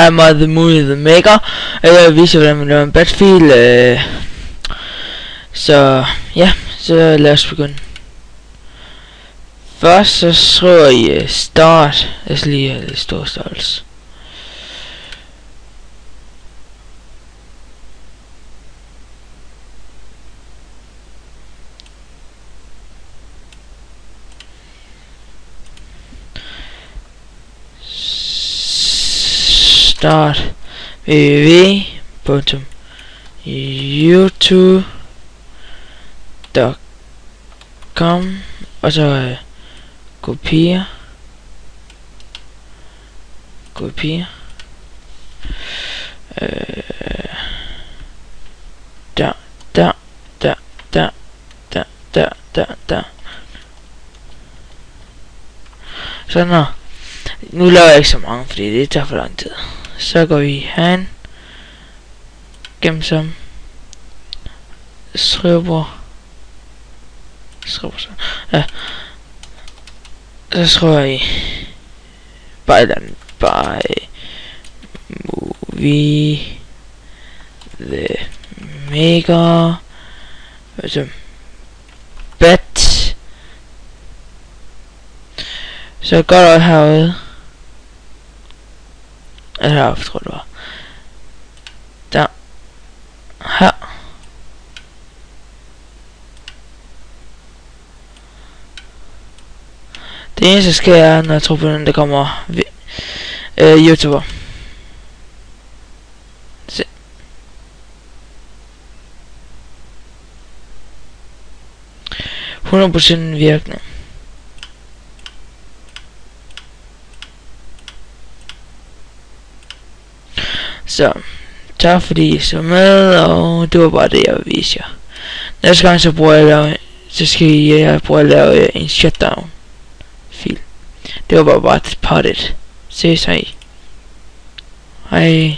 Hej, mig The Movie The Maker. Jeg viser hvordan man laver en batfil. Så ja, så lad os begynde. Først så skriver I start. Jeg skal lige have lidt stor størrelse. Start www.youtube.com og så kopier der. Sådan her. Nu laver jeg ikke så mange, fordi det tager for lang tid. Så går vi herhen, gem som skrivebord, ja. Så skriver I bare Movie The Maker, altså bat. Så går der herude. Heroppe tror jeg det var. Der. Her. Det eneste sker er, når jeg tror på den, der kommer YouTuber. Se. %% virkning. Så tak fordi I så med, og det var bare det jeg ville vise jer. Næste gang så bruger jeg at lave en shutdown fil. Det var bare et pottet. Ses hej. Hej.